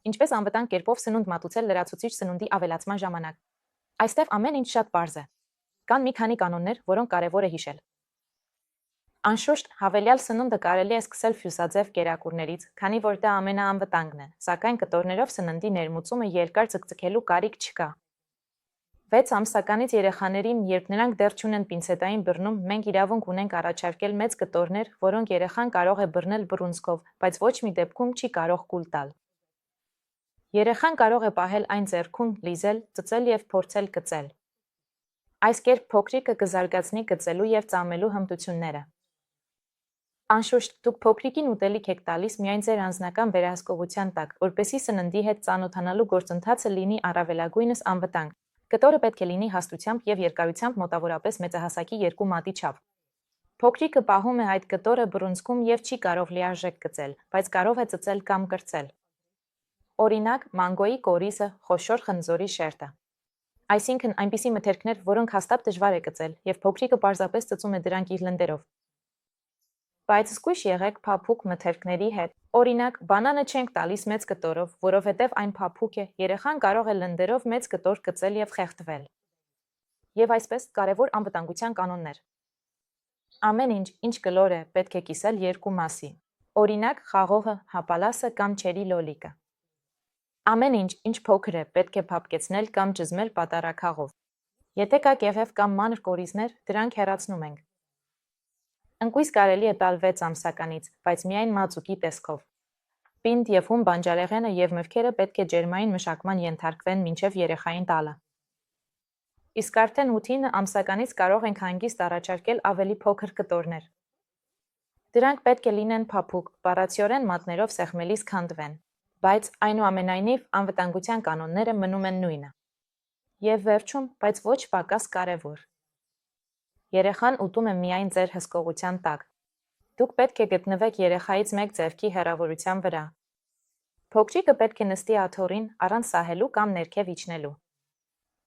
Ինչպես անվտանգ կերպով սնունդ մատուցել լրացուցիչ սնունդի ավելացման ժամանակ։ Այստեղ ամեն ինչ շատ պարզ է։ Կան մի քանի կանոններ, որոնք կարևոր է հիշել։ Անշուշտ, հավելյալ սնունդը կարելի է սկսել ֆյուսաձև կերակուրներից, քանի որ դա ամենաանվտանգն է, սակայն կտորներով սննդի ներմուծումը երկար ձգձգելու կարիք չկա։ 6 ամսականից երեխաներին, երբ նրանք դեռ չունեն պինցետային բռնում, մենք իրավունք ունենք առաջարկել մեծ կտորներ, որոնք երեխան կարող է բռնել բռունցքով, բայց ոչ մի դեպքում չի կարող կուլ տալ։ Երեխան կարող է պահել այն ձեռքում, լիզել, ծծել և փորձել կծել։ Այս կերպ փոքրիկը կզարգացնի կծելու և ծամելու հմտությունները։ Անշուշտ, դուք փոքրիկին ուտելիք եք տալիս միայն ձեր անձնական վերահսկողության տակ, որպեսզի սննդի հետ ծանոթանալու գործընթացը լինի առավելագույնս անվտանգ։ Կտորը պետք է լինի հաստությամբ և երկարությամբ մոտավորապես մեծահասակի 2 մատի չափ։ Փոքրիկը պահում է այդ կտորը բռունցքում և չի կարող լիարժեք կծել, բայց կարող է ծծել կամ կրծել։ Օրինակ, մանգոյի կորիզը, խոշոր խնձորի շերտը։ Այսինքն այնպիսի մթերքներ, որոնք հաստատ դժվար է կծել, և փոքրիկը պարզապես ծծում է դրանք իր լնդերով։ Բայց զգույշ եղեք փափուկ մթերքների հետ։ Օրինակ, բանանը չենք տալիս մեծ կտորով, որովհետև այն փափուկ է, երեխան կարող է լնդերով մեծ կտոր կծել և խեղդվել։ Եվ այսպես, կարևոր անվտանգության կանոններ։ Ամեն ինչ, ինչ կլոր է, պետք է կիսել 2 մասի։ Օրինակ, խաղողը, հապալասը կամ չերի լոլիկը։ Ամեն ինչ, ինչ փոքր է, պետք է փափկեցնել կամ ճզմել պատարագաղով։ Եթե կա կեղև կամ մանր կորիզներ, դրանք հեռացնում ենք։ Ընկույզ կարելի է տալ 6 ամսականից, բայց միայն մածուկի տեսքով։ Պինդ և հում բանջարեղենը և մրգերը պետք է ջերմային մշակման ենթարկվեն մինչև երեխային տալը։ Իսկ արդեն 8-9 ամսականից կարող ենք հանգիստ առաջարկել ավելի փոքր կտորներ։ Դրանք պետք է լինեն փափուկ, բառացիորեն մատներով սեղմելիս քանդվեն, բայց այնուամենայնիվ անվտանգության կանոնները մնում են նույնը։ Եվ վերջում, բայց ոչ պակաս կարևոր։ Երեխան ուտում է միայն ձեր հսկողության տակ։ Դուք պետք է գտնվեք երեխայից 1 ձեռքի հեռավորության վրա։ Փոքրիկը պետք է նստի աթոռին, առանց սահելու կամ ներքև իջնելու։